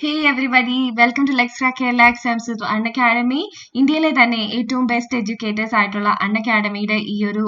Hey everybody, welcome to Lextra Kerala Exams with Unacademy. ഇന്ത്യയിലെ തന്നെ ഏറ്റവും ബെസ്റ്റ് എഡ്യൂക്കേറ്റേഴ്സ് ആയിട്ടുള്ള അൺഅക്കാഡമിയുടെ ഈ ഒരു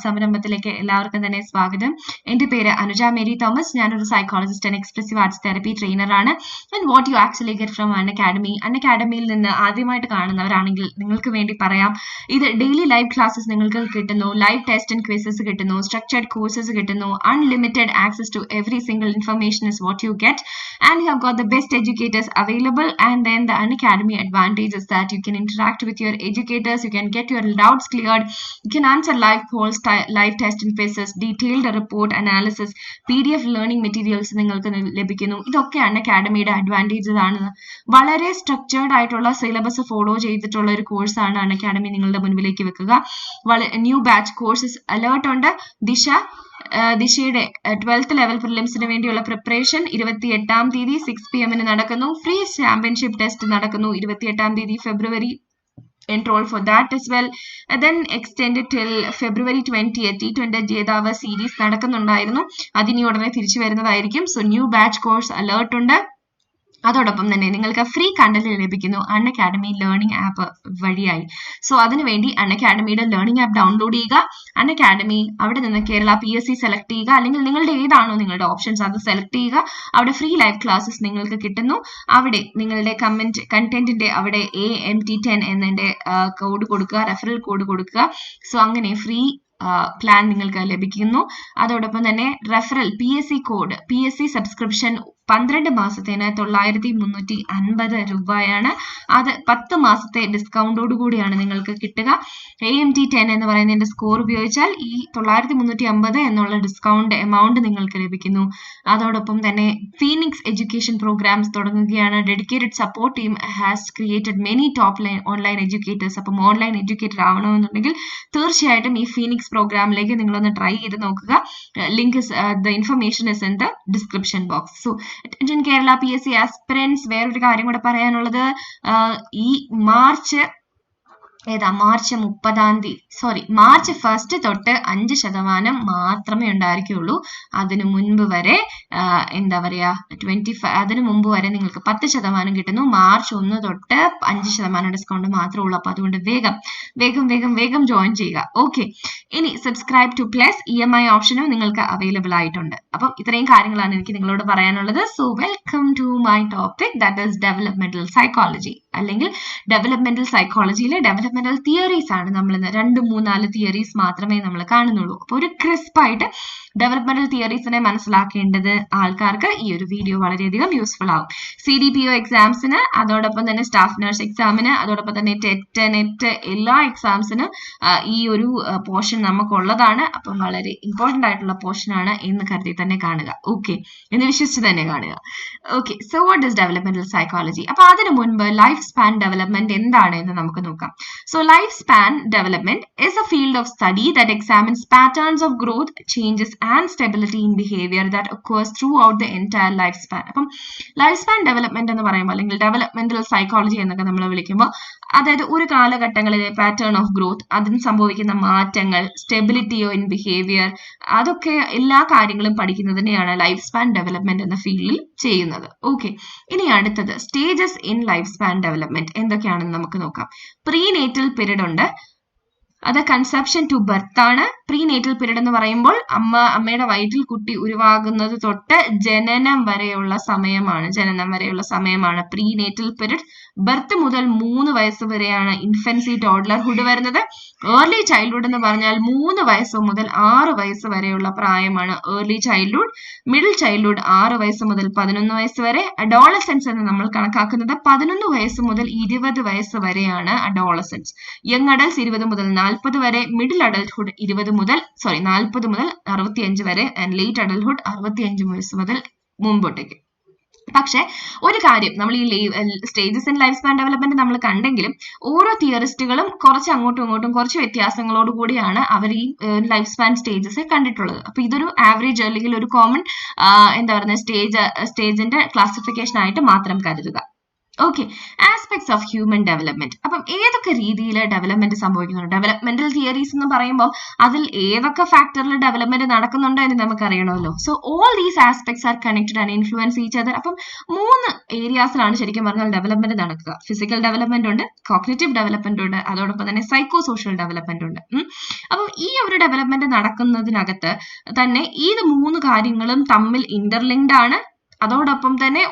സംരംഭത്തിലേക്ക് എല്ലാവർക്കും തന്നെ സ്വാഗതം. എൻ്റെ പേര് അനുജ മേരി തോമസ്. ഞാനൊരു psychologist and expressive arts therapy ട്രെയിനറാണ്. And what you actually get from അൺഅക്കാഡമിയിൽ നിന്ന് ആദ്യമായിട്ട് കാണുന്നവരാണെങ്കിൽ നിങ്ങൾക്ക് വേണ്ടി പറയാം, ഇത് ഡെയിലി ലൈവ് ക്ലാസ്സസ് നിങ്ങൾക്ക് കിട്ടുന്നു, ലൈവ് ടെസ്റ്റ് ആൻഡ് ക്വിസസ് കിട്ടുന്നു, സ്ട്രക്ചർഡ് കോഴ്സസ് കിട്ടുന്നു, unlimited access to every single information is what you get, and you have got the best educators available. And then the Unacademy advantage is that you can interact with your educators, you can get your doubts cleared, you can answer live polls, live test and quizzes, detailed report analysis, PDF learning materials നിങ്ങൾക്ക് ലഭിക്കുന്നു. ഇതൊക്കെ അൺഅക്കാഡമിയുടെ advantages ആണ്. വളരെ structured ആയിട്ടുള്ള syllabus follow ചെയ്തിട്ടുള്ള ഒരു കോഴ്സാണ് അൺഅക്കാഡമി നിങ്ങളുടെ മുൻപിലേക്ക് വെക്കുക. ന്യൂ ബാച്ച് കോഴ്സസ് അലേർട്ട് ഉണ്ട്. ദിശയുടെ 12th ലെവൽ പ്രിലിംസിന് വേണ്ടിയുള്ള പ്രിപ്പറേഷൻ 28-ാം തീയതി 6 PM നടക്കുന്നു. ഫ്രീ ചാമ്പ്യൻഷിപ്പ് ടെസ്റ്റ് നടക്കുന്നു 28-ാം തീയതി ഫെബ്രുവരി. Enroll for that as well. And then extended till February 20th. T20 ജേതാവ് സീരീസ് നടക്കുന്നുണ്ടായിരുന്നു, അതിനി ഉടനെ തിരിച്ചു വരുന്നതായിരിക്കും. So new batch course alert ഉണ്ട്. അതോടൊപ്പം തന്നെ നിങ്ങൾക്ക് ഫ്രീ കണ്ടന്റ് ലഭിക്കുന്നു അൺഅക്കാഡമി ലേണിംഗ് ആപ്പ് വഴിയായി. സോ അതിനുവേണ്ടി അൺഅക്കാഡമിയുടെ ലേണിംഗ് ആപ്പ് ഡൗൺലോഡ് ചെയ്യുക. അൺഅക്കാഡമി അവിടെ നിന്ന് കേരള PSC സെലക്ട് ചെയ്യുക, അല്ലെങ്കിൽ നിങ്ങളുടെ ഏതാണോ നിങ്ങളുടെ ഓപ്ഷൻസ് അത് സെലക്ട് ചെയ്യുക. അവിടെ ഫ്രീ ലൈവ് ക്ലാസ്സസ് നിങ്ങൾക്ക് കിട്ടുന്നു. അവിടെ നിങ്ങളുടെ കണ്ടന്റിന്റെ അവിടെ AMT10 എന്നതിന്റെ കോഡ് കൊടുക്കുക, റെഫറൽ കോഡ് കൊടുക്കുക. സോ അങ്ങനെ ഫ്രീ പ്ലാൻ നിങ്ങൾക്ക് ലഭിക്കുന്നു. അതോടൊപ്പം തന്നെ റെഫറൽ PSC സബ്സ്ക്രിപ്ഷൻ 12 മാസത്തിന് 9350 രൂപയാണ്. അത് 10 മാസത്തെ ഡിസ്കൗണ്ടോട് കൂടിയാണ് നിങ്ങൾക്ക് കിട്ടുക. AMT10 എന്ന് പറയുന്നതിന്റെ സ്കോർ ഉപയോഗിച്ചാൽ ഈ 9350 എന്നുള്ള ഡിസ്കൗണ്ട് എമൗണ്ട് നിങ്ങൾക്ക് ലഭിക്കുന്നു. അതോടൊപ്പം തന്നെ ഫീനിക്സ് എഡ്യൂക്കേഷൻ പ്രോഗ്രാംസ് തുടങ്ങുകയാണ്. Dedicated support team has created many top online educators. അപ്പം ഓൺലൈൻ എഡ്യൂക്കേറ്റർ ആവണമെന്നുണ്ടെങ്കിൽ തീർച്ചയായിട്ടും ഈ ഫീനിക്സ് പ്രോഗ്രാമിലേക്ക് നിങ്ങളൊന്ന് ട്രൈ ചെയ്ത് നോക്കുക. Link the information is in the description box. So attention Kerala PSC aspirants, വേറൊരു കാര്യം കൂടെ പറയാനുള്ളത്, ഈ മാർച്ച് 30-ാം തീയതി മാർച്ച് 1 തൊട്ട് 5% മാത്രമേ ഉണ്ടായിരിക്കുള്ളൂ. അതിനു മുൻപ് വരെ അതിനു മുമ്പ് വരെ നിങ്ങൾക്ക് 10% കിട്ടുന്നു. മാർച്ച് 1 തൊട്ട് 5% ഡിസ്കൗണ്ട് മാത്രമേ ഉള്ളൂ. അപ്പൊ അതുകൊണ്ട് വേഗം ജോയിൻ ചെയ്യുക. ഓക്കെ, ഇനി സബ്സ്ക്രൈബ് ടു പ്ലസ് EMI ഓപ്ഷനും നിങ്ങൾക്ക് അവൈലബിൾ ആയിട്ടുണ്ട്. അപ്പം ഇത്രയും കാര്യങ്ങളാണ് എനിക്ക് നിങ്ങളോട് പറയാനുള്ളത്. So welcome to my topic, that is developmental psychology. അല്ലെങ്കിൽ ഡെവലപ്മെന്റൽ സൈക്കോളജിയിലെ ഡെവലപ്മെന്റൽ തിയറീസ് ആണ് നമ്മൾ 2-3-4 തിയറീസ് മാത്രമേ നമ്മൾ കാണുന്നുള്ളൂ. അപ്പോൾ ഒരു ക്രിസ്പായിട്ട് ഡെവലപ്മെന്റൽ തിയറീസിനെ മനസ്സിലാക്കേണ്ടത് ആൾക്കാർക്ക് ഈ ഒരു വീഡിയോ വളരെയധികം യൂസ്ഫുൾ ആവും. CDPO എക്സാംസിന്, അതോടൊപ്പം തന്നെ സ്റ്റാഫ് നഴ്സ് എക്സാമിന്, അതോടൊപ്പം തന്നെ ടെറ്റ് നെറ്റ് എല്ലാ എക്സാംസിനും ഈ ഒരു പോർഷൻ നമുക്കുള്ളതാണ്. അപ്പം വളരെ ഇമ്പോർട്ടന്റ് ആയിട്ടുള്ള പോർഷൻ ആണ് എന്ന് കരുതി തന്നെ കാണുക. ഓക്കെ, എന്ന് വിശ്വസിച്ച് തന്നെ കാണുക. Okay, so what is developmental psychology? അപ്പൊ അതിനു മുൻപ് ലൈഫ് സ്പാൻ ഡെവലപ്മെന്റ് എന്താണ് എന്ന് നമുക്ക് നോക്കാം. So life span development is a field of study that examines patterns of growth, changes and stability in behavior that occurs throughout the entire lifespan. അപ്പം life span development എന്ന് പറയുമ്പോൾ, അല്ലെങ്കിൽ developmental psychology എന്നൊക്കെ നമ്മൾ വിളിക്കുമ്പോൾ, അതായത് ഒരു കാലഘട്ടങ്ങളിലെ പാറ്റേൺ ഓഫ് ഗ്രോത്ത്, അതിന് സംഭവിക്കുന്ന മാറ്റങ്ങൾ, സ്റ്റെബിലിറ്റി ഇൻ ബിഹേവിയർ, അതൊക്കെ എല്ലാ കാര്യങ്ങളും പഠിക്കുന്നതിനെയാണ് ലൈഫ് സ്പാൻ ഡെവലപ്മെന്റ് എന്ന ഫീൽഡിൽ ചെയ്യുന്നത്. ഓക്കെ, ഇനി അടുത്തത് stages in life span development എന്തൊക്കെയാണെന്ന് നമുക്ക് നോക്കാം. പ്രീനേറ്റൽ പീരീഡ് ഉണ്ട്, അത് കൺസെപ്ഷൻ ടു ബർത്ത് ആണ്. പ്രീനേറ്റൽ പീരീഡ് എന്ന് പറയുമ്പോൾ അമ്മയുടെ വയറ്റിൽ കുട്ടി ഉരുവാകുന്നത് തൊട്ട് ജനനം വരെയുള്ള സമയമാണ് പ്രീനേറ്റൽ പീരീഡ്. ബർത്ത് മുതൽ 3 വയസ്സ് വരെയാണ് ഇൻഫൻസി ടോഡ്ലർഹുഡ് വരുന്നത്. ഏർലി ചൈൽഡ്ഹുഡ് എന്ന് പറഞ്ഞാൽ 3 വയസ്സ് മുതൽ 6 വയസ്സ് വരെയുള്ള പ്രായമാണ് ഏർലി ചൈൽഡ്ഹുഡ്. മിഡിൽ ചൈൽഡ്ഹുഡ് 6 വയസ്സ് മുതൽ 11 വയസ്സ് വരെ. അഡോളസെൻസ് എന്ന് നമ്മൾ കണക്കാക്കുന്നത് 11 വയസ്സ് മുതൽ 20 വയസ്സ് വരെയാണ് അഡോളസെൻസ്. യങ് അഡൽട്സ് 20 മുതൽ 40 വരെ. മിഡിൽ അഡൽട്ട്ഹുഡ് 40 മുതൽ 65 വരെ. ആൻഡ് ലേറ്റ് അഡൽട്ട്ഹുഡ് 65 വയസ്സ് മുതൽ മുമ്പോട്ടേക്ക്. പക്ഷെ ഒരു കാര്യം, നമ്മൾ ഈ stages in life span development നമ്മൾ കണ്ടെങ്കിലും ഓരോ തിയറിസ്റ്റുകളും കുറച്ച് അങ്ങോട്ടും ഇങ്ങോട്ടും കുറച്ച് വ്യത്യാസങ്ങളോട് കൂടിയാണ് അവർ ഈ ലൈഫ് സ്പാൻ സ്റ്റേജസ് കണ്ടിട്ടുള്ളത്. അപ്പൊ ഇതൊരു ആവറേജ് അല്ലെങ്കിൽ ഒരു കോമൺ സ്റ്റേജിന്റെ ക്ലാസിഫിക്കേഷൻ ആയിട്ട് മാത്രം കരുതുക. Okay, aspects of human development. അപ്പം ഏതൊക്കെ രീതിയിൽ ഡെവലപ്മെന്റ് സംഭവിക്കുന്നുണ്ട്? ഡെവലപ്മെന്റൽ തിയറീസ് എന്ന് പറയുമ്പോൾ അതിൽ ഏതൊക്കെ ഫാക്ടറിൽ ഡെവലപ്മെന്റ് നടക്കുന്നുണ്ട് എന്ന് നമുക്ക് അറിയണമല്ലോ. So all these aspects are connected and influence each other. അപ്പം 3 ഏരിയാസിലാണ് ശരിക്കും പറഞ്ഞാൽ ഡെവലപ്മെന്റ് നടക്കുക. ഫിസിക്കൽ ഡെവലപ്മെന്റ് ഉണ്ട്, കോഗ്നിറ്റീവ് ഡെവലപ്മെന്റ് ഉണ്ട്, അതോടൊപ്പം തന്നെ സൈക്കോ സോഷ്യൽ ഡെവലപ്മെന്റ് ഉണ്ട്. അപ്പം ഈ ഒരു ഡെവലപ്മെന്റ് നടക്കുന്നതിനകത്ത് തന്നെ ഈ 3 കാര്യങ്ങളും തമ്മിൽ ഇന്റർലിങ്ക്ഡ് ആണ്. അതോടൊപ്പം തന്നെ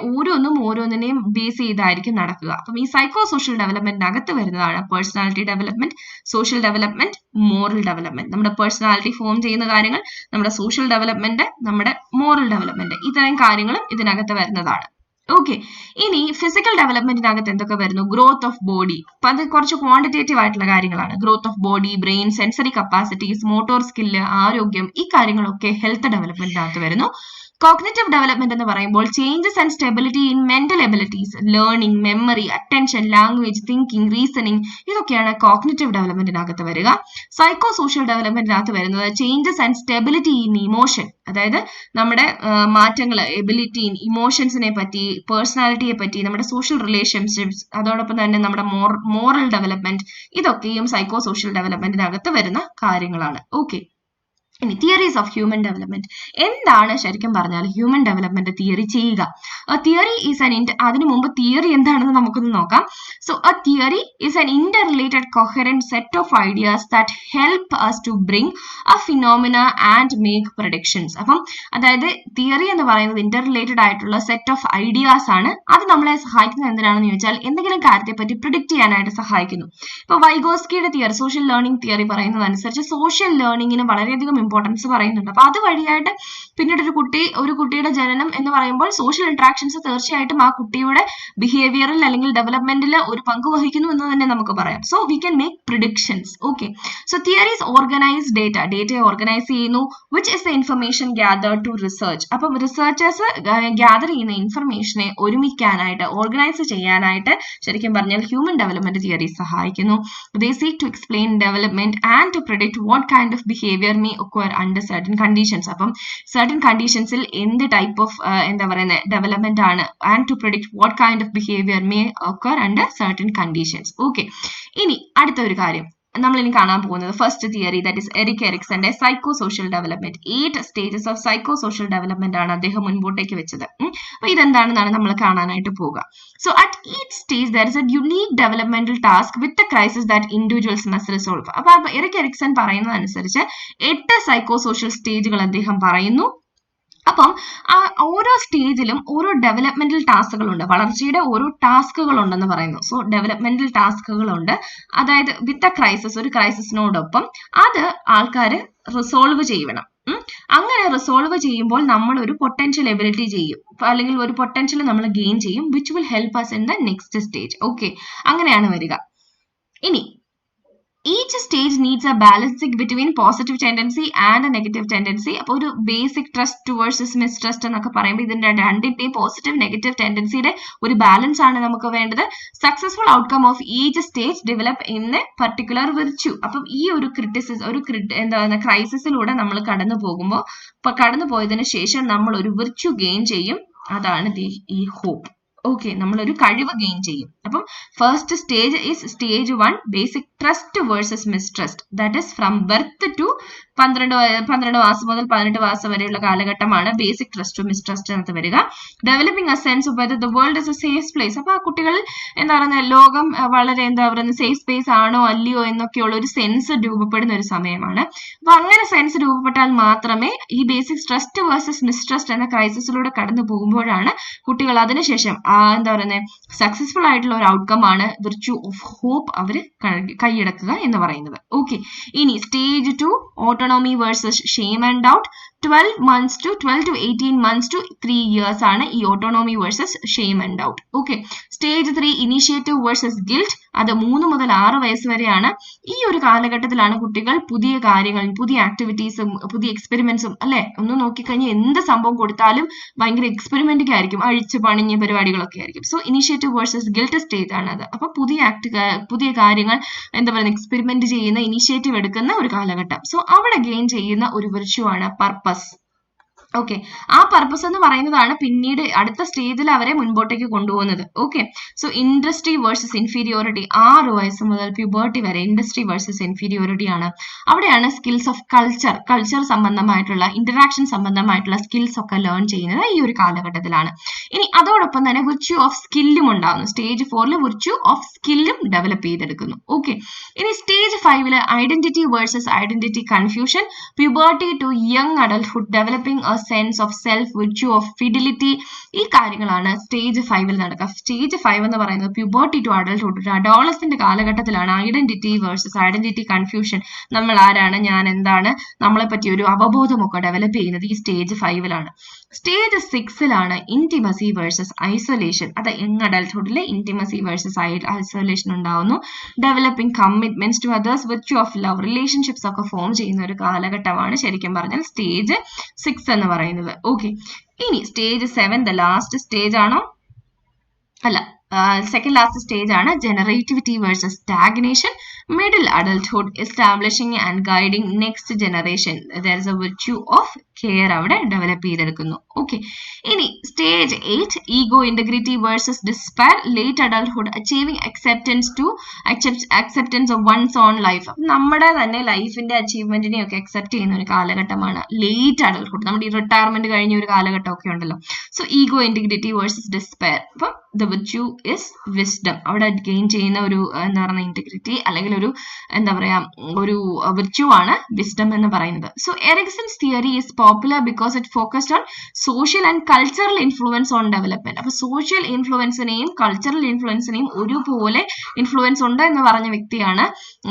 ഓരോന്നിനെയും ബേസ് ചെയ്തായിരിക്കും നടക്കുക. അപ്പം ഈ സൈക്കോ സോഷ്യൽ ഡെവലപ്മെന്റിനകത്ത് വരുന്നതാണ് personality development, social development, moral development. നമ്മുടെ പേഴ്സണാലിറ്റി ഫോം ചെയ്യുന്ന കാര്യങ്ങൾ, നമ്മുടെ സോഷ്യൽ ഡെവലപ്മെന്റ്, നമ്മുടെ മോറൽ ഡെവലപ്മെന്റ്, ഇത്തരം കാര്യങ്ങളും ഇതിനകത്ത് വരുന്നതാണ്. ഓക്കെ, ഇനി ഫിസിക്കൽ ഡെവലപ്മെന്റിനകത്ത് എന്തൊക്കെ വരുന്നു? Growth of body. അപ്പൊ അത് കുറച്ച് ക്വാണ്ടിറ്റേറ്റീവ് ആയിട്ടുള്ള കാര്യങ്ങളാണ്. Growth of body, brain, sensory capacities, motor skill, ആരോഗ്യം, ഈ കാര്യങ്ങളൊക്കെ ഹെൽത്ത് ഡെവലപ്മെന്റിനകത്ത് വരുന്നു. കോഗ്നിറ്റീവ് ഡെവലപ്മെന്റ് എന്ന് പറയുമ്പോൾ changes and stability in mental abilities, learning, memory, attention, language, thinking, reasoning, ഇതൊക്കെയാണ് കോഗ്നിറ്റീവ് ഡെവലപ്മെന്റിനകത്ത് വരിക. സൈക്കോ സോഷ്യൽ ഡെവലപ്മെന്റിനകത്ത് വരുന്നത് changes and stability in emotion, അതായത് നമ്മുടെ മാറ്റങ്ങൾ, എബിലിറ്റി ഇൻ ഇമോഷൻസിനെ പറ്റി, പേഴ്സണാലിറ്റിയെ പറ്റി, നമ്മുടെ സോഷ്യൽ റിലേഷൻഷിപ്സ്, അതോടൊപ്പം തന്നെ നമ്മുടെ മോറൽ ഡെവലപ്മെന്റ്, ഇതൊക്കെയും സൈക്കോ സോഷ്യൽ ഡെവലപ്മെന്റിനകത്ത് വരുന്ന കാര്യങ്ങളാണ്. ഓക്കെ, ഇനി തിയറീസ് ഓഫ് ഹ്യൂമൻ ഡെവലപ്മെന്റ്. എന്താണ് ശരിക്കും പറഞ്ഞാൽ ഹ്യൂമൻ ഡെവലപ്മെന്റ് തിയറി ചെയ്യുക? തിയറി ഈസ് അതിനു മുമ്പ് തിയറി എന്താണെന്ന് നമുക്കൊന്ന് നോക്കാം. So a theory is an interrelated coherent set of ideas that help us to bring a phenomena and make predictions. അപ്പം അതായത് തിയറി എന്ന് പറയുന്നത് ഇന്റർ റിലേറ്റഡ് ആയിട്ടുള്ള സെറ്റ് ഓഫ് ഐഡിയാസ് ആണ്. അത് നമ്മളെ സഹായിക്കുന്നത് എന്തിനാണെന്ന് ചോദിച്ചാൽ എന്തെങ്കിലും കാര്യത്തെ പറ്റി പ്രിഡിക്റ്റ് ചെയ്യാനായിട്ട് സഹായിക്കുന്നു. ഇപ്പൊ വൈഗോസ്കിയുടെ തിയറി, സോഷ്യൽ ലേണിംഗ് തിയറി പറയുന്നത് അനുസരിച്ച് സോഷ്യൽ ലേണിംഗിന് വളരെയധികം ഇമ്പോർട്ടൻസ് പറയുന്നുണ്ട്. അപ്പൊ അതുവഴിയായിട്ട് പിന്നീട് ഒരു കുട്ടിയുടെ ജനനം എന്ന് പറയുമ്പോൾ സോഷ്യൽ ഇന്ററാക്ഷൻസ് തീർച്ചയായിട്ടും ആ കുട്ടിയുടെ ബിഹേവിയറിൽ അല്ലെങ്കിൽ ഡെവലപ്മെന്റിൽ ഒരു പങ്ക് വഹിക്കുന്നു എന്ന് തന്നെ നമുക്ക് പറയാം. So we can make predictions. Okay, so theories organize ഡേറ്റയെ ഓർഗനൈസ് ചെയ്യുന്നു, which is the information gathered to research. അപ്പം റിസർച്ചേഴ്സ് ഗ്യാദർ ചെയ്യുന്ന ഇൻഫർമേഷനെ ഒരുമിക്കാനായിട്ട്, ഓർഗനൈസ് ചെയ്യാനായിട്ട് ശരിക്കും പറഞ്ഞാൽ ഹ്യൂമൻ ഡെവലപ്മെന്റ് തിയറി സഹായിക്കുന്നു. They seek to explain development and to predict what kind of behaviour may under certain conditions. അപ്പം certain condionsൽ എന്ത് ടൈപ്പ് ഓഫ് എന്താ പറയുന്നത് ഡെവലപ്മെന്റ് ആണ്, and to predict what kind of behaviour may occur under certain conditions. Okay, ഇനി അടുത്ത ഒരു കാര്യം നമ്മൾ ഇനി കാണാൻ പോകുന്നത് first theory, that is Erik എറിക്സന്റെ psycho social development. 8 stages of psycho social development ആണ് അദ്ദേഹം മുൻപോട്ടേക്ക് വെച്ചത്. അപ്പൊ ഇതെന്താണെന്നാണ് നമ്മൾ കാണാനായിട്ട് പോവുക. So at each stage there is A unique developmental task with a crisis that individuals must resolve. അപ്പൊ എറിക് എറിക്സൺ പറയുന്നത് അനുസരിച്ച് 8 സൈക്കോ സോഷ്യൽ സ്റ്റേജുകൾ അദ്ദേഹം പറയുന്നു. അപ്പം ആ ഓരോ സ്റ്റേജിലും ഓരോ ഡെവലപ്മെന്റൽ ടാസ്കുകളുണ്ട്, വളർച്ചയുടെ ഓരോ ടാസ്കുകൾ ഉണ്ടെന്ന് പറയുന്നു. സോ ഡെവലപ്മെന്റൽ ടാസ്കുകളുണ്ട്, അതായത് വിത്ത് എ ക്രൈസിസ്, ഒരു ക്രൈസിസിനോടൊപ്പം അത് ആൾക്കാർ റിസോൾവ് ചെയ്യണം. അങ്ങനെ റിസോൾവ് ചെയ്യുമ്പോൾ നമ്മൾ ഒരു പൊട്ടൻഷ്യൽ എബിലിറ്റി ചെയ്യും, അല്ലെങ്കിൽ ഒരു പൊട്ടൻഷ്യൽ നമ്മൾ ഗെയിൻ ചെയ്യും, which will help us in the next stage. Okay, അങ്ങനെയാണ് വരിക. ഇനി each stage needs a balancing between positive tendency and a negative tendency. അപ്പോൾ ഒരു ബേസിക് ട്രസ്റ്റ് വേഴ്സസ് മിസ്ട്രസ്റ്റ് എന്നൊക്കെ പറയുമ്പോൾ ഇതിന്റെ രണ്ടിന്റെയും പോസിറ്റീവ് നെഗറ്റീവ് ടെൻഡൻസിയുടെ ഒരു ബാലൻസ് ആണ് നമുക്ക് വേണ്ടത്. Successful outcome of each stage develop in A particular virtue. അപ്പം ഈ ഒരു എന്താ ക്രൈസിസിലൂടെ നമ്മൾ കടന്നു പോയതിനു ശേഷം നമ്മൾ ഒരു വിർച്യു ഗെയിൻ ചെയ്യും, അതാണ് ഈ ഹോപ്പ്. ഓക്കെ, നമ്മളൊരു കഴിവ് ഗെയിൻ ചെയ്യും. അപ്പം first stage is stage 1, basic trust versus mistrust. That is from birth to 12 മാസം മുതൽ 18 മാസം വരെയുള്ള കാലഘട്ടമാണ് ബേസിക് ട്രസ്റ്റ് മിസ്ട്രസ്റ്റ് എന്ന് വരിക. Developing A sense of whether the world is A safe place. അപ്പൊ ആ കുട്ടികളിൽ എന്താ പറയുക, ലോകം വളരെ സേഫ് സ്പേസ് ആണോ അല്ലയോ എന്നൊക്കെയുള്ള ഒരു സെൻസ് രൂപപ്പെടുന്ന ഒരു സമയമാണ്. അപ്പൊ അങ്ങനെ സെൻസ് രൂപപ്പെട്ടാൽ മാത്രമേ ഈ ബേസിക് ട്രസ്റ്റ് വേഴ്സസ് മിസ്ട്രസ്റ്റ് എന്ന ക്രൈസിസിലൂടെ കടന്നു പോകുമ്പോഴാണ് കുട്ടികൾ അതിനുശേഷം എന്താ പറയുന്നത് സക്സസ്ഫുൾ ആയിട്ടുള്ള ഒരു ഔട്ട്കം ആണ് വിർച്യു ഓഫ് ഹോപ്പ് അവര് കൈയടക്കുക എന്ന് പറയുന്നത്. ഓക്കെ, ഇനി stage 2, autonomy versus shame and doubt. 12 to 18 months to 3 years ആണ് ഈ autonomy versus shame and doubt. Okay, stage 3, initiative versus guilt. അത് 3 മുതൽ 6 വയസ്സ് വരെയാണ്. ഈ ഒരു കാലഘട്ടത്തിലാണ് കുട്ടികൾ പുതിയ കാര്യങ്ങൾ, പുതിയ ആക്ടിവിറ്റീസും പുതിയ എക്സ്പെരിമെന്റ്സും, അല്ലെ, ഒന്ന് നോക്കിക്കഴിഞ്ഞാൽ എന്ത് സംഭവം കൊടുത്താലും ഭയങ്കര എക്സ്പെരിമെന്റിംഗ് ആയിരിക്കും, അഴിച്ചു പണിഞ്ഞ പരിപാടികളൊക്കെ ആയിരിക്കും. So initiative versus guilt stage ആണ് അത്. അപ്പൊ പുതിയ കാര്യങ്ങൾ എന്താ പറയുക എക്സ്പെരിമെന്റ് ചെയ്യുന്ന, ഇനീഷ്യേറ്റീവ് എടുക്കുന്ന ഒരു കാലഘട്ടം. സോ അവിടെ ഗെയിൻ ചെയ്യുന്ന ഒരു വിർച്യു ആണ് പർപ്പസ്. ഓക്കെ, ആ പർപ്പസ് എന്ന് പറയുന്നതാണ് പിന്നീട് അടുത്ത സ്റ്റേജിൽ അവരെ മുൻപോട്ടേക്ക് കൊണ്ടുപോകുന്നത്. Okay, so industry versus inferiority, 6 വയസ്സ് മുതൽ പ്യൂബർട്ടി വരെ ഇൻഡസ്ട്രി വേഴ്സസ് ഇൻഫീരിയോറിറ്റി ആണ്. അവിടെയാണ് സ്കിൽസ് ഓഫ് കൾച്ചർ സംബന്ധമായിട്ടുള്ള ഇന്ററാക്ഷൻ സംബന്ധമായിട്ടുള്ള സ്കിൽസ് ഒക്കെ ലേൺ ചെയ്യുന്നത് ഈ ഒരു കാലഘട്ടത്തിലാണ്. ഇനി അതോടൊപ്പം തന്നെ വിർച്യൂ ഓഫ് സ്കില്ലും ഉണ്ടാകുന്നു. സ്റ്റേജ് 4 വിർച്യൂ ഓഫ് സ്കില്ലും ഡെവലപ്പ് ചെയ്തെടുക്കുന്നു. ഓക്കെ, ഇനി stage 5 identity versus identity confusion, puberty to young adulthood, developing sense of self, virtue of fidelity, ഈ കാര്യങ്ങളാണ് സ്റ്റേജ് 5 നടക്കുക. സ്റ്റേജ് 5 എന്ന് പറയുന്നത് പ്യൂബർട്ടി ടു അഡൽട്ട്ഹുഡ്, അഡോളസന്റ് കാലഘട്ടത്തിലാണ് ഐഡന്റിറ്റി വേഴ്സസ് ഐഡന്റിറ്റി കൺഫ്യൂഷൻ, നമ്മൾ ആരാണ്, ഞാൻ എന്താണ്, നമ്മളെ പറ്റി ഒരു അവബോധമൊക്കെ ഡെവലപ്പ് ചെയ്യുന്നത് ഈ stage 5 stage 6 intimacy versus isolation, അത് യങ് അഡൽട്ട്ഹുഡിലെ ഇന്റിമസി വേഴ്സസ് ഐസൊലേഷൻ ഉണ്ടാവുന്നു. Developing commitments to others, virtue of love, relationships ഒക്കെ ഫോം ചെയ്യുന്ന ഒരു കാലഘട്ടമാണ് ശരിക്കും പറഞ്ഞാൽ സ്റ്റേജ് 6 എന്ന് പറയുന്നത്. ഓക്കെ, ഇനി സ്റ്റേജ് 7 ദ ലാസ്റ്റ് സ്റ്റേജ് ആണോ, അല്ല, സെക്കൻഡ് ലാസ്റ്റ് സ്റ്റേജ് ആണ് generativity versus stagnation, middle adulthood, establishing and guiding next generation, there is a virtue of care അവിടെ ഡെവലപ്പ് ചെയ്തെടുക്കുന്നു. ഓക്കെ, ഇനി stage 8 ego integrity versus despair, late adulthood, achieving acceptance of one's own life, നമ്മുടെ തന്നെ ലൈഫിന്റെ അച്ചീവ്മെന്റിനെ ഒക്കെ accept ചെയ്യുന്ന ഒരു കാലഘട്ടമാണ് ലേറ്റ് അഡൽട്ട്ഹുഡ്. നമ്മുടെ ഈ റിട്ടയർമെന്റ് കഴിഞ്ഞ ഒരു കാലഘട്ടം ഒക്കെ ഉണ്ടല്ലോ. So ego integrity versus despair, അപ്പം ദ വിർച്യൂ ഇസ് വിസ്ഡം, അവിടെ ഗെയിൻ ചെയ്യുന്ന ഒരു എന്താ പറയുക ഇന്റഗ്രിറ്റി അല്ലെങ്കിൽ ഒരു എന്താ പറയാ ഒരു വിർച്യൂ ആണ് വിസ്ഡം എന്ന് പറയുന്നത്. So Erikson's theory is popular because it focused on social and cultural influence on development. അപ്പൊ സോഷ്യൽ ഇൻഫ്ലുവൻസിനെയും കൾച്ചറൽ ഇൻഫ്ലുവൻസിനെയും ഒരുപോലെ ഇൻഫ്ലുവൻസ് ഉണ്ട് എന്ന് പറഞ്ഞ വ്യക്തിയാണ്.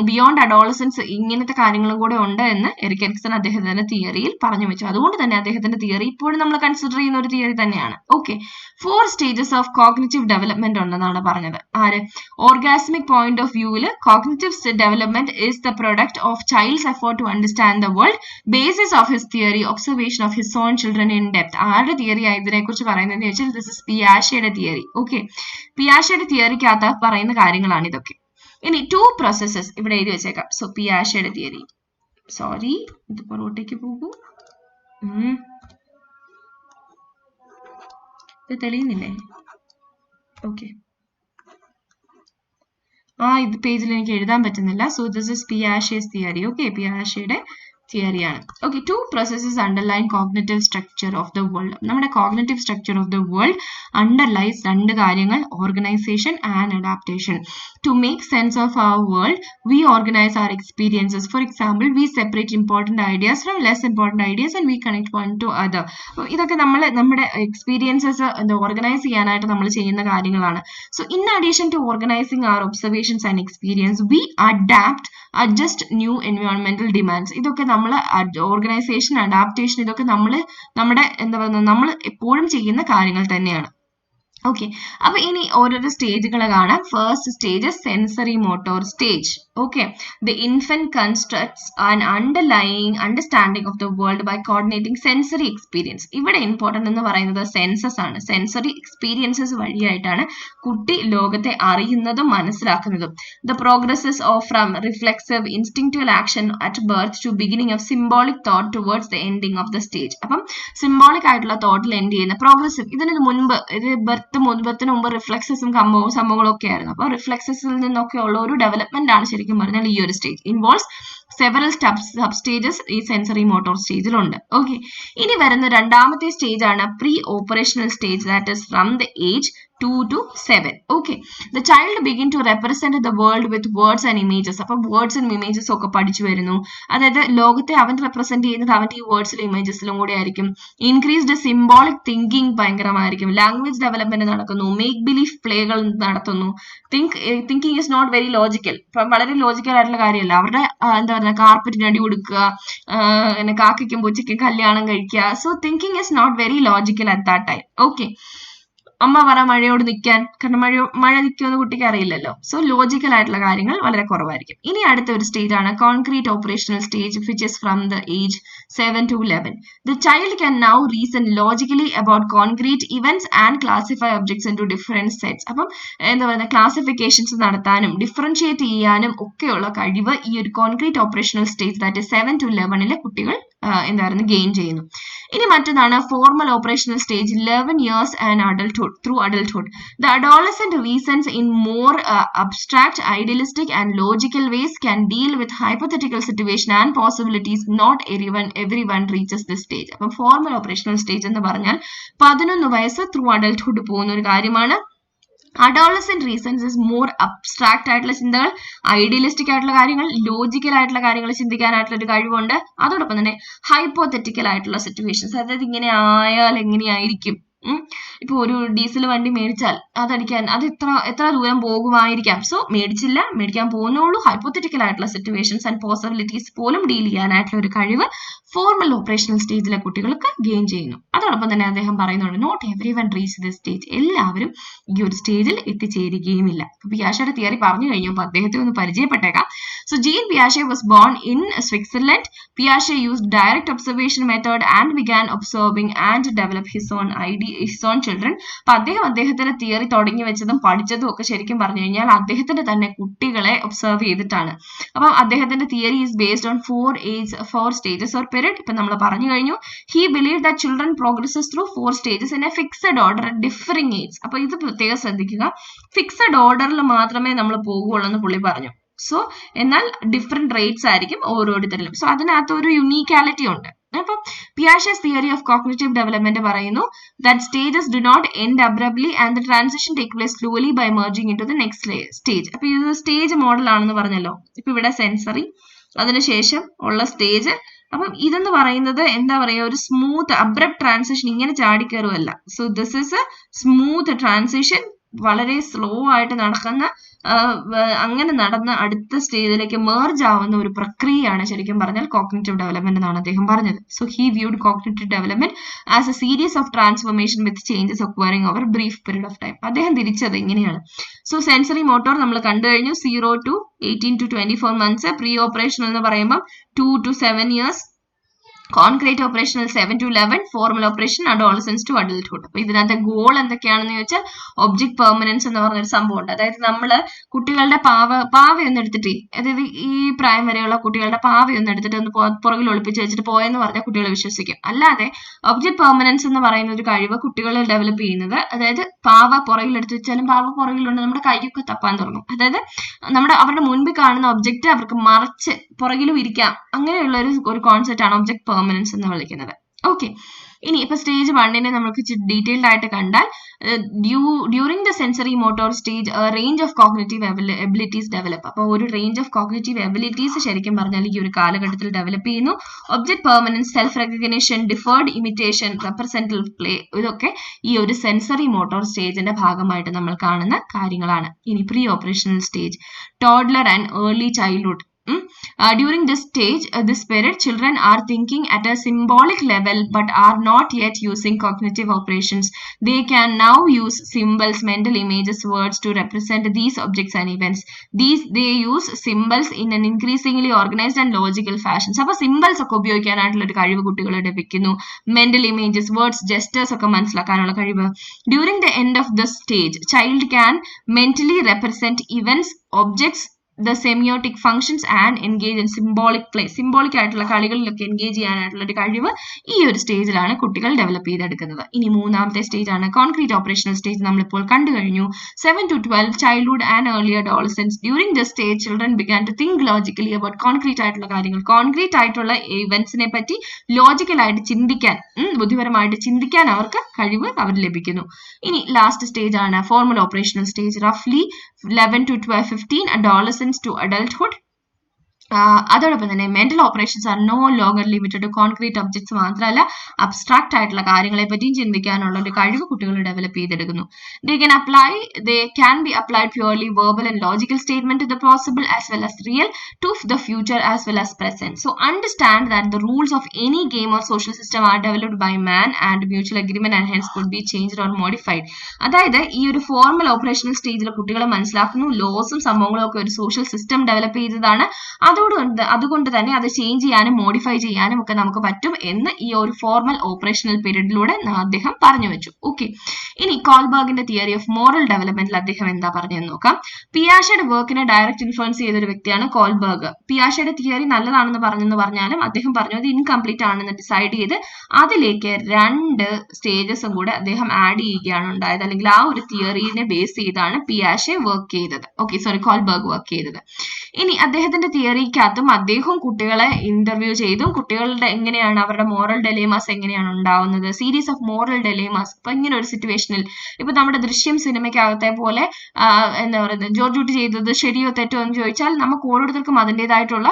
ബിയോണ്ട് അഡോളസൻസ് ഇങ്ങനത്തെ കാര്യങ്ങളും കൂടെ ഉണ്ട് എന്ന് എറിക്സൺ അദ്ദേഹത്തിന്റെ തിയറിയിൽ പറഞ്ഞു വെച്ചു. അതുകൊണ്ട് തന്നെ അദ്ദേഹത്തിന്റെ തിയറി ഇപ്പോഴും നമ്മൾ കൺസിഡർ ചെയ്യുന്ന ഒരു തിയറി തന്നെയാണ്. Okay, 4 stages of cognitive development ഉണ്ടെന്നാണ് പറഞ്ഞത്. ആര്, ഓർഗാസ്മിക് പോയിന്റ് ഓഫ് വ്യൂവില് cognitive development is the product of child's effort to understand the world, basis of his theory, observation of his own children in depth. ആരുടെ തിയറി ഇതിനെ കുറിച്ച് പറയുന്നതെന്ന് വെച്ചാൽ ദിസ് ഇസ് പിയാഷെയുടെ തിയറി. ഓക്കെ, പിയാഷെയുടെ തിയറിക്കകത്ത് പറയുന്ന കാര്യങ്ങളാണ് ഇതൊക്കെ. ഇനി 2 പ്രോസസ്സസ് ഇവിടെ എഴുതി വെച്ചേക്കാം. സോ പിയാഷെയുടെ തിയറി, സോറി ഇത് പുറകോട്ടേക്ക് പോകൂ, ഇത് തെളിയുന്നില്ലേ? ഓക്കെ, ഇത് പേജിൽ എനിക്ക് എഴുതാൻ പറ്റുന്നില്ല. So this is Piaget's theory. Okay, പിയാഷെയുടെ തിയറിയാണ്. Okay, 2 processes underline cognitive structure of the world. നമ്മുടെ cognitive structure of the world underlies 2 കാര്യങ്ങൾ, organisation and adaptation. To make sense of our world, we organize our experiences. For example, we separate important ideas from less important ideas and we connect one to other. ഇതൊക്കെ നമ്മുടെ experiences organise ചെയ്യാനായിട്ട് നമ്മൾ ചെയ്യുന്ന കാര്യങ്ങളാണ്. So in addition to organizing our observations and experience, we adjust new environmental demands. ഇതൊക്കെ നമ്മൾ organisation, adaptation, ഇതൊക്കെ നമ്മുടെ എന്താ പറയുക നമ്മൾ എപ്പോഴും ചെയ്യുന്ന കാര്യങ്ങൾ തന്നെയാണ്. ഓക്കെ, അപ്പൊ ഇനി ഓരോരോ സ്റ്റേജുകൾ കാണാം. First stage sensory motor stage. Okay, the infant constructs an underlying understanding of the world by coordinating sensory experience. ഇവിടെ ഇമ്പോർട്ടന്റ് എന്ന് പറയുന്നത് സെൻസസ് ആണ്. സെൻസറി എക്സ്പീരിയൻസസ് വഴിയായിട്ടാണ് കുട്ടി ലോകത്തെ അറിയുന്നതും മനസ്സിലാക്കുന്നതും. The progresses of from reflexive instinctual action at birth to beginning of symbolic thought towards the ending of the stage. അപ്പം symbolic ആയിട്ടുള്ള തോട്ടിൽ എൻഡ് ചെയ്യുന്ന പ്രോഗ്രസീവ്, ഇതിന് മുൻപ് ബർത്തിന് മുമ്പ് റിഫ്ലെക്സസും സംഭവങ്ങളും ഒക്കെ ആയിരുന്നു. അപ്പൊ റിഫ്ലെക്സസിൽ നിന്നൊക്കെ ഉള്ള ഒരു ഡെവലപ്മെന്റ് ആണ് ശരിക്കും പറഞ്ഞാൽ ഈ ഒരു stage. Involves several sub stages ഈ സെൻസറി മോട്ടോർ സ്റ്റേജിലുണ്ട്. ഓക്കെ, ഇനി വരുന്ന രണ്ടാമത്തെ സ്റ്റേജ് ആണ് pre operational stage, that is from the age 2 to 7. Okay, the child begin to represent the world with words and images. അപ്പം വേർഡ്സ് ആൻഡ് ഇമേജസ് ഒക്കെ പഠിച്ചു വരുന്നു. അതായത് ലോകത്തെ അവൻ റെപ്രസെന്റ് ചെയ്യുന്നത് അവന്റെ ഈ വേർഡ്സിലും ഇമേജസിലും കൂടെ ആയിരിക്കും. ഇൻക്രീസ്ഡ് സിംബോളിക് തിങ്കിങ് ഭയങ്കരമായിരിക്കും. ലാംഗ്വേജ് ഡെവലപ്മെന്റ് നടക്കുന്നു. മേക്ക് ബിലീഫ് പ്ലേകൾ നടത്തുന്നു. Thinking is not very logical. ഇപ്പം വളരെ ലോജിക്കൽ ആയിട്ടുള്ള കാര്യമല്ല. അവരുടെ എന്താ പറയുക, കാർപ്പറ്റിന് അടി കൊടുക്കുക, കാക്കയ്ക്കും പൂച്ചയ്ക്കും കല്യാണം കഴിക്കുക. So thinking is not very logical at that time. Okay, അമ്മ പറ മഴയോട് നിൽക്കാൻ, കാരണം മഴ നിൽക്കുമെന്ന് കുട്ടിക്ക് അറിയില്ലല്ലോ. സോ ലോജിക്കൽ ആയിട്ടുള്ള കാര്യങ്ങൾ വളരെ കുറവായിരിക്കും. ഇനി അടുത്ത ഒരു സ്റ്റേജ് ആണ് concrete operational stage, which is from the age 7 to 11. The child can now reason logically about concrete events and classify objects into different sets. അപ്പം എന്താ പറയുക, ക്ലാസിഫിക്കേഷൻസ് നടത്താനും ഡിഫറൻഷിയേറ്റ് ചെയ്യാനും ഒക്കെയുള്ള കഴിവ് ഈ ഒരു concrete operational stage, that is 7 to 11 കുട്ടികൾ എന്തായിരുന്നു ഗെയിൻ ചെയ്യുന്നു. ഇനി മറ്റൊന്നാണ് formal operational stage 11 years and adulthood through adulthood. The adolescent reasons in more abstract, idealistic and logical ways, can deal with hypothetical situation and possibilities. Not everyone reaches this stage. അപ്പം formal operational stage എന്ന് പറഞ്ഞാൽ 11 വയസ്സ് through adulthood പോകുന്ന ഒരു കാര്യമാണ്. Adolescent reasons is more abstract ആയിട്ടുള്ള ചിന്തകൾ, idealistic ആയിട്ടുള്ള കാര്യങ്ങൾ, ലോജിക്കൽ ആയിട്ടുള്ള കാര്യങ്ങൾ ചിന്തിക്കാനായിട്ടുള്ള ഒരു കഴിവുണ്ട്. അതോടൊപ്പം തന്നെ ഹൈപ്പോത്തറ്റിക്കൽ ആയിട്ടുള്ള സിറ്റുവേഷൻസ്, അതായത് ഇങ്ങനെ ആയാൽ എങ്ങനെയായിരിക്കും, ഇപ്പൊ ഒരു ഡീസൽ വണ്ടി മേടിച്ചാൽ അതടിക്കാൻ അത് എത്ര ദൂരം പോകുമായിരിക്കാം, സോ മേടിച്ചില്ല, മേടിക്കാൻ പോകുന്നുള്ളൂ, ഹൈപ്പോത്തറ്റിക്കൽ ആയിട്ടുള്ള സിറ്റുവേഷൻസ് ആൻഡ് പോസിബിലിറ്റീസ് പോലും ഡീൽ ചെയ്യാനായിട്ടുള്ള ഒരു കഴിവ് ഫോർമൽ ഓപ്പറേഷണൽ സ്റ്റേജിലെ കുട്ടികൾക്ക് ഗെയിൻ ചെയ്യുന്നു. അതോടൊപ്പം തന്നെ അദ്ദേഹം പറയുന്നുണ്ട് not every one reach this stage, എല്ലാവരും ഈ ഒരു സ്റ്റേജിൽ എത്തിച്ചേരുകയുമില്ല. പിയാഷയുടെ തിയറി പറഞ്ഞു കഴിഞ്ഞു, അപ്പൊ അദ്ദേഹത്തെ ഒന്ന് പരിചയപ്പെട്ടേക്കാം. സോ ജീൻ പിയാഷെ വാസ് ബോൺ ഇൻ സ്വിറ്റ്സർലൻഡ്. പിയാഷെ used direct observation method and began observing and develop his own children. അപ്പൊ അദ്ദേഹത്തിന്റെ തിയറി തുടങ്ങി വെച്ചതും പഠിച്ചതും ഒക്കെ ശരിക്കും പറഞ്ഞു കഴിഞ്ഞാൽ അദ്ദേഹത്തിന്റെ തന്നെ കുട്ടികളെ ഒബ്സർവ് ചെയ്തിട്ടാണ്. അപ്പം അദ്ദേഹത്തിന്റെ theory is based on 4 stages or period. ഇപ്പൊ നമ്മൾ പറഞ്ഞു കഴിഞ്ഞു. He believe that children progresses through 4 stages in a fixed order at differing age. അപ്പൊ ഇത് പ്രത്യേകം ശ്രദ്ധിക്കുക, ഫിക്സഡ് ഓർഡറിൽ മാത്രമേ നമ്മൾ പോകുള്ളൂ എന്ന് പുള്ളി പറഞ്ഞു. സോ എന്നാൽ ഡിഫറെന്റ് റേറ്റ്സ് ആയിരിക്കും ഓരോരുത്തരിലും. സോ അതിനകത്ത് ഒരു യുണീക്കാലിറ്റി ഉണ്ട്. അപ്പം പിയാഷെസ് തിയറി ഓഫ് കോഗ്നിറ്റീവ് ഡെവലപ്മെന്റ് പറയുന്നു that stages do not end abruptly and the transition take place slowly by merging into the next stage. അപ്പൊ ഇത് സ്റ്റേജ് മോഡൽ ആണെന്ന് പറഞ്ഞല്ലോ. ഇപ്പൊ ഇവിടെ സെൻസറി, അതിനുശേഷം ഉള്ള സ്റ്റേജ്. അപ്പം ഇതെന്ന് പറയുന്നത് എന്താ പറയുക, ഒരു സ്മൂത്ത് അബ്രപ്റ്റ് ട്രാൻസിഷൻ, ഇങ്ങനെ ചാടിക്കയറുമല്ല. So this is a smooth transition, വളരെ സ്ലോ ആയിട്ട് നടക്കുന്ന, അങ്ങനെ നടന്ന അടുത്ത സ്റ്റേജിലേക്ക് മേർജ് ആവുന്ന ഒരു പ്രക്രിയയാണ് ശരിക്കും പറഞ്ഞാൽ കോഗ്നിറ്റീവ് ഡെവലപ്മെന്റ് എന്നാണ് അദ്ദേഹം പറഞ്ഞത്. So he viewed cognitive development as a series of transformation with changes occurring over brief period of time. അദ്ദേഹം തിരിച്ചത് ഇങ്ങനെയാണ്. സോ സെൻസറി മോട്ടോർ നമ്മൾ കണ്ടു കഴിഞ്ഞു, 0 to 18 to 24 months. Pre operational എന്ന് പറയുമ്പോൾ 2 to 7 years. Concrete operational 7 to 11, formal operation adolescence to adulthood. അപ്പൊ ഇതിനകത്തെ ഗോൾ എന്തൊക്കെയാണെന്ന് ചോദിച്ചാൽ ഒബ്ജക്ട് പെർമനൻസ് എന്ന് പറഞ്ഞൊരു സംഭവം ഉണ്ട്. അതായത് നമ്മള് കുട്ടികളുടെ പാവയൊന്നും എടുത്തിട്ട്, അതായത് ഈ പ്രായം വരെയുള്ള കുട്ടികളുടെ പാവയൊന്നും എടുത്തിട്ട് ഒന്ന് പുറകിൽ ഒളിപ്പിച്ച് വെച്ചിട്ട് പോയെന്ന് പറഞ്ഞാൽ കുട്ടികൾ വിശ്വസിക്കും. അല്ലാതെ ഒബ്ജക്ട് പെർമനൻസ് എന്ന് പറയുന്ന ഒരു കഴിവ് കുട്ടികൾ ഡെവലപ്പ് ചെയ്യുന്നത്, അതായത് പാവ പുറകിൽ എടുത്ത് വെച്ചാലും പാവ പുറകിലുണ്ട് നമ്മുടെ കൈയൊക്കെ തപ്പാൻ തുടങ്ങും. അതായത് അവരുടെ മുൻപിൽ കാണുന്ന ഒബ്ജക്റ്റ് അവർക്ക് മറിച്ച് പുറകിലും ഇരിക്കാം, അങ്ങനെയുള്ള ഒരു കോൺസെപ്റ്റ് ആണ് ഒബ്ജക്ട് പെർമനൻസ് എന്ന് വിളിക്കുന്നത്. ഓക്കെ, ഇനി ഇപ്പൊ സ്റ്റേജ് 1 നമുക്ക് ഡീറ്റെയിൽഡ് ആയിട്ട് കണ്ടാൽ, during the sensory motor stage range of cognitive abilities develop. അപ്പോൾ ഒരു റേഞ്ച് ഓഫ് കോഗ്നിറ്റീവ് എബിലിറ്റീസ് ശരിക്കും പറഞ്ഞാൽ ഈ ഒരു കാലഘട്ടത്തിൽ ഡെവലപ്പ് ചെയ്യുന്നു. Object permanence, self recognition, deferred imitation, representative play, ഇതൊക്കെ ഈ ഒരു സെൻസറി മോട്ടോർ സ്റ്റേജിന്റെ ഭാഗമായിട്ട് നമ്മൾ കാണുന്ന കാര്യങ്ങളാണ്. ഇനി pre operational stage, toddler and early childhood. During this stage, this period, children are thinking at a symbolic level but are not yet using cognitive operations. They can now use symbols, mental images, words to represent these objects and events. They use symbols in an increasingly organized and logical fashion. So, symbols ഒക്കെ ഉപയോഗിക്കാനായിട്ടുള്ള ഒരു കഴിവ് കുട്ടികളെ ലഭിക്കുന്നു. Mental images, words, gestures ഒക്കെ മനസ്സിലാക്കാനുള്ള കഴിവ്. During the end of this stage, child can mentally represent events, objects, the semiotic functions and engage in symbolic play. Symbolic ആയിട്ടുള്ള കളികളിലൊക്കെ engage ചെയ്യാനായിട്ടുള്ള ഒരു കഴിവ് ഈ ഒരു സ്റ്റേജിലാണ് കുട്ടികൾ ഡെവലപ്പ് ചെയ്തെടുക്കുന്നത്. ഇനി മൂന്നാമത്തെ സ്റ്റേജ് ആണ് കോൺക്രീറ്റ് ഓപ്പറേഷണൽ സ്റ്റേജ്. നമ്മളിപ്പോൾ കണ്ടു കഴിഞ്ഞു. 7 to 12, childhood and early adolescence. During this stage, children began to think logically about concrete ആയിട്ടുള്ള കാര്യങ്ങൾ, കോൺക്രീറ്റ് ആയിട്ടുള്ള ഇവന്റ്സിനെ പറ്റി ലോജിക്കലായിട്ട് ചിന്തിക്കാൻ, ബുദ്ധിപരമായിട്ട് ചിന്തിക്കാൻ അവർക്ക് കഴിവ് ലഭിക്കുന്നു. ഇനി ലാസ്റ്റ് സ്റ്റേജ് ആണ് ഫോർമൽ ഓപ്പറേഷണൽ സ്റ്റേജ്. റഫ്ലി 11 to 15, adolescence to adulthood. അതോടൊപ്പം തന്നെ mental operations are no longer limited to concrete objects മാത്രമല്ല, അബ്സ്ട്രാക്ട് ആയിട്ടുള്ള കാര്യങ്ങളെ പറ്റിയും ചിന്തിക്കാനുള്ള ഒരു കഴിവ് കുട്ടികൾ ഡെവലപ്പ് ചെയ്തെടുക്കുന്നു. They can be applied purely verbal and logical statement to the possible as well as real, to the future as well as present. So understand that the rules of any game or social system are developed by man and mutual agreement and hence could be changed or modified. അതായത് ഈ ഒരു formal operational സ്റ്റേജിലെ കുട്ടികളെ മനസ്സിലാക്കുന്നു, ലോസും സംഭവങ്ങളും ഒക്കെ ഒരു social system develop ചെയ്തതാണ്, അത് അതുകൊണ്ട് തന്നെ അത് ചേഞ്ച് ചെയ്യാനും മോഡിഫൈ ചെയ്യാനും ഒക്കെ നമുക്ക് പറ്റും എന്ന് ഈ ഒരു ഫോർമൽ ഓപ്പറേഷണൽ പീരീഡിലൂടെ അദ്ദേഹം പറഞ്ഞു വെച്ചു. ഓക്കെ, ഇനി കോൾബർഗിന്റെ തിയറി ഓഫ് മോറൽ ഡെവലപ്മെന്റിൽ അദ്ദേഹം എന്താ പറഞ്ഞതെന്ന് നോക്കാം. പിയാഷയുടെ വർക്കിനെ ഡയറക്റ്റ് ഇൻഫ്ലുവൻസ് ചെയ്ത ഒരു വ്യക്തിയാണ് കോൾബർഗ്. പിയാഷയുടെ തിയറി നല്ലതാണെന്ന് പറഞ്ഞാലും അദ്ദേഹം പറഞ്ഞു അത് ഇൻകംപ്ലീറ്റ് ആണെന്ന് ഡിസൈഡ് ചെയ്ത് അതിലേക്ക് 2 സ്റ്റേജസും കൂടെ അദ്ദേഹം ആഡ് ചെയ്യുകയാണ് ഉണ്ടായത്. അല്ലെങ്കിൽ ആ ഒരു തിയറിനെ ബേസ് ചെയ്താണ് പിയാഷെ വർക്ക് ചെയ്തത്. കോൾബർഗ് വർക്ക് ചെയ്തത്. ഇനി അദ്ദേഹത്തിന്റെ തിയറിക്കകത്തും അദ്ദേഹം കുട്ടികളെ ഇന്റർവ്യൂ ചെയ്തും കുട്ടികളുടെ എങ്ങനെയാണ് അവരുടെ മോറൽ ഡെലേമാസ് എങ്ങനെയാണ് ഉണ്ടാവുന്നത്, സീരീസ് ഓഫ് മോറൽ ഡെലേമാസ്. ഇപ്പൊ ഇങ്ങനെ ഒരു സിറ്റുവേഷനിൽ ഇപ്പൊ നമ്മുടെ ദൃശ്യം സിനിമയ്ക്കകത്തെ പോലെ എന്താ പറയുന്നത് ജോർജ് കുട്ടി ചെയ്തത് ശരിയോ തെറ്റോ എന്ന് ചോദിച്ചാൽ നമുക്ക് ഓരോരുത്തർക്കും അതിൻ്റെതായിട്ടുള്ള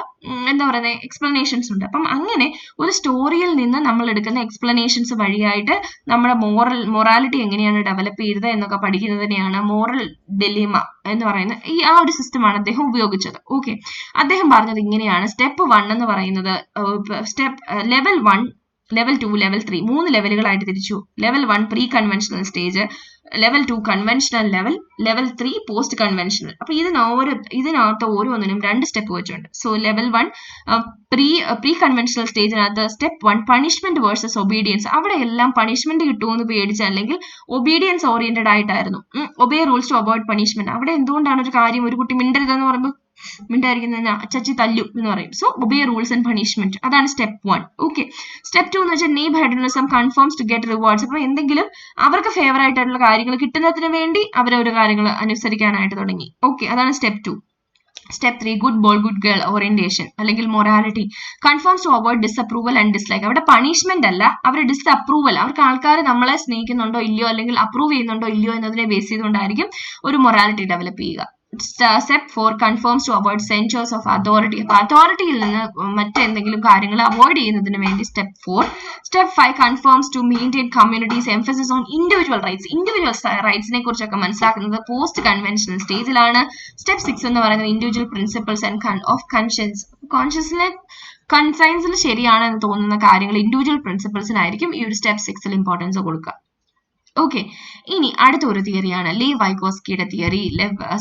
എന്താ പറയുന്നത് എക്സ്പ്ലനേഷൻസ് ഉണ്ട്. അപ്പം അങ്ങനെ ഒരു സ്റ്റോറിയിൽ നിന്ന് നമ്മൾ എടുക്കുന്ന എക്സ്പ്ലനേഷൻസ് വഴിയായിട്ട് നമ്മുടെ മൊറാലിറ്റി എങ്ങനെയാണ് ഡെവലപ്പ് ചെയ്തത് എന്നൊക്കെ പഠിക്കുന്നതിനെയാണ് മോറൽ ഡെലിമ എന്ന് പറയുന്നത്. ആ ഒരു സിസ്റ്റമാണ് അദ്ദേഹം ഉപയോഗിച്ചത്. ഓക്കെ, അദ്ദേഹം പറഞ്ഞത് ഇങ്ങനെയാണ്. സ്റ്റെപ്പ് 1 എന്ന് പറയുന്നത് ലെവൽ 1, ലെവൽ 2, ലെവൽ 3 3 ലെവലുകളായിട്ട് തിരിച്ചു. Level 1 pre conventional stage, level 2 conventional level 3 post conventional. അപ്പൊ ഇതിനകത്ത് ഓരോന്നിനും 2 സ്റ്റെപ്പ് വെച്ചുണ്ട്. സോ ലെവൽ 1 പ്രീ കൺവെൻഷണൽ സ്റ്റേജിനകത്ത് സ്റ്റെപ്പ് 1 പണിഷ്മെന്റ് വേഴ്സസ് ഒബീഡിയൻസ്. അവിടെ എല്ലാം പണിഷ്മെന്റ് കിട്ടുമെന്ന് പേടിച്ച അല്ലെങ്കിൽ ഒബീഡിയൻസ് ഓറിയന്റഡ് ആയിട്ടായിരുന്നു. Obey rules to avoid punishment. അവിടെ എന്തുകൊണ്ടാണ് ഒരു കാര്യം ഒരു കുട്ടി മിണ്ടരുതെന്ന് പറയുമ്പോൾ മിണ്ടായിരിക്കുന്ന ചച്ചി തല്ലു എന്ന് പറയും. So obey rules and punishment, അതാണ് സ്റ്റെപ്പ് 1. ഓക്കെ, സ്റ്റെപ്പ് 2 എന്ന് വെച്ചാൽ naive hedonism conforms to get rewards. അപ്പൊ എന്തെങ്കിലും അവർക്ക് ഫേവർ ആയിട്ടുള്ള കാര്യങ്ങൾ കിട്ടുന്നതിന് വേണ്ടി അവരോരോ കാര്യങ്ങൾ അനുസരിക്കാനായിട്ട് തുടങ്ങി. ഓക്കെ, അതാണ് step 2. Step 3 good boy good girl orientation അല്ലെങ്കിൽ morality conforms to avoid disapproval and dislike. അവിടെ പണിഷ്മെന്റ് അല്ല, അവർ ഡിസപ്രൂവൽ, അവർക്ക് ആൾക്കാർ നമ്മളെ സ്നേഹിക്കുന്നുണ്ടോ ഇല്ലയോ അല്ലെങ്കിൽ അപ്രൂവ് ചെയ്യുന്നുണ്ടോ ഇല്ലയോ എന്നതിനെ ബേസ് ചെയ്തുകൊണ്ടായിരിക്കും ഒരു മൊറാലിറ്റി ഡെവലപ്പ് ചെയ്യുക. Step 4 confirms to avoid censures of authority. അപ്പൊ അതോറിറ്റിയിൽ നിന്ന് മറ്റെന്തെങ്കിലും കാര്യങ്ങൾ അവോയ്ഡ് ചെയ്യുന്നതിന് വേണ്ടി step 4. Step 5 confirms to maintain communities emphasis on individual rights. Individual റൈറ്റ്സിനെ കുറിച്ചൊക്കെ മനസ്സിലാക്കുന്നത് പോസ്റ്റ് കൺവെൻഷണൽ സ്റ്റേജിലാണ്. സ്റ്റെപ്പ് 6 എന്ന് പറയുന്നത് ഇൻഡിവിജ്വൽ പ്രിൻസിപ്പിൾസ് ആൻഡ് ഓഫ് കോൺഷ്യസിനെ കൺസൈൻസിൽ ശരിയാണെന്ന് തോന്നുന്ന കാര്യങ്ങൾ ഇൻഡിവിജ്വൽ പ്രിൻസിപ്പിൾസിനായിരിക്കും ഈ ഒരു സ്റ്റെപ്പ് 6 ഇമ്പോർട്ടൻസ് കൊടുക്കുക. ഓക്കെ, ഇനി അടുത്ത ഒരു തിയറിയാണ് leave വൈഗോസ്കിയുടെ theory,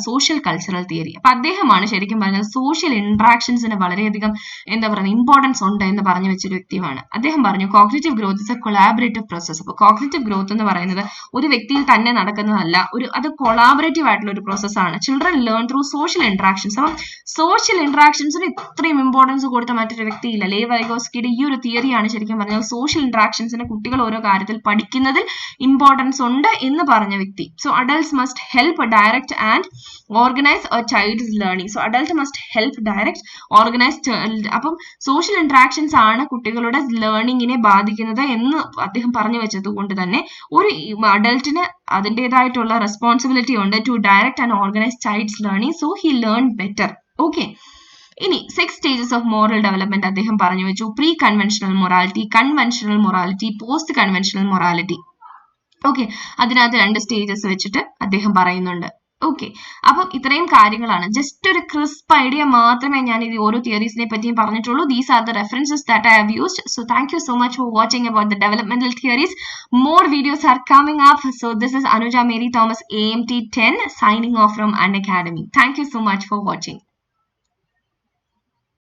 social cultural theory. അപ്പൊ അദ്ദേഹമാണ് ശരിക്കും പറഞ്ഞത് സോഷ്യൽ ഇന്ററാക്ഷൻസിന് വളരെയധികം എന്താ പറയുക ഇമ്പോർട്ടൻസ് ഉണ്ട് എന്ന് പറഞ്ഞു വെച്ചൊരു വ്യക്തിയാണ്. അദ്ദേഹം പറഞ്ഞു cognitive growth is A collaborative process. അപ്പൊ കോഗ്നിറ്റീവ് ഗ്രോത്ത് എന്ന് പറയുന്നത് ഒരു വ്യക്തിയിൽ തന്നെ നടക്കുന്നതല്ല, അത് കൊളാബറേറ്റീവ് ആയിട്ടുള്ള ഒരു പ്രോസസ്സാണ്. Children learn through social interactions. അപ്പം സോഷ്യൽ ഇന്ററാക്ഷൻസിന് ഇത്രയും ഇമ്പോർട്ടൻസ് കൊടുത്ത മറ്റൊരു വ്യക്തിയില്ല. ലേവ് വൈഗോസ്കിയുടെ ഈ ഒരു തിയറിയാണ് ശരിക്കും പറഞ്ഞാൽ സോഷ്യൽ ഇന്ററാക്ഷൻസിന് കുട്ടികൾ ഓരോ കാര്യത്തിൽ പഠിക്കുന്നതിൽ ഇമ്പോർട്ടൻസ് ഉണ്ട് എന്ന് പറഞ്ഞ വ്യക്തി. So adults must help direct and organise A child's learning. So adult must help direct organise. അപ്പം സോഷ്യൽ ഇന്ററാക്ഷൻസ് ആണ് കുട്ടികളുടെ ലേണിങ്ങിനെ ബാധിക്കുന്നത് എന്ന് അദ്ദേഹം പറഞ്ഞു വെച്ചത് കൊണ്ട് തന്നെ ഒരു അഡൽട്ടിന് അതിൻ്റെതായിട്ടുള്ള റെസ്പോൺസിബിലിറ്റി ഉണ്ട് to direct and organize child's learning. So he learn better. Okay, ഇനി 6 സ്റ്റേജസ് ഓഫ് മോറൽ ഡെവലപ്മെന്റ് അദ്ദേഹം പറഞ്ഞു വെച്ചു. Pre conventional morality, conventional morality, post conventional morality. Okay, അതിനകത്ത് 2 സ്റ്റേജസ് വെച്ചിട്ട് അദ്ദേഹം പറയുന്നുണ്ട്. ഓക്കെ, അപ്പം ഇത്രയും കാര്യങ്ങളാണ്. ജസ്റ്റ് ഒരു ക്രിസ്പ് ഐഡിയ മാത്രമേ ഞാൻ ഇത് ഓരോ തിയറീസിനെ പറ്റിയും പറഞ്ഞിട്ടുള്ളൂ. These are the references that I have used. So thank you so much for watching about the developmental theories. More videos are coming up. So this is Anuja Mary Thomas, AMT 10, signing off from Unacademy. Thank you so much for watching.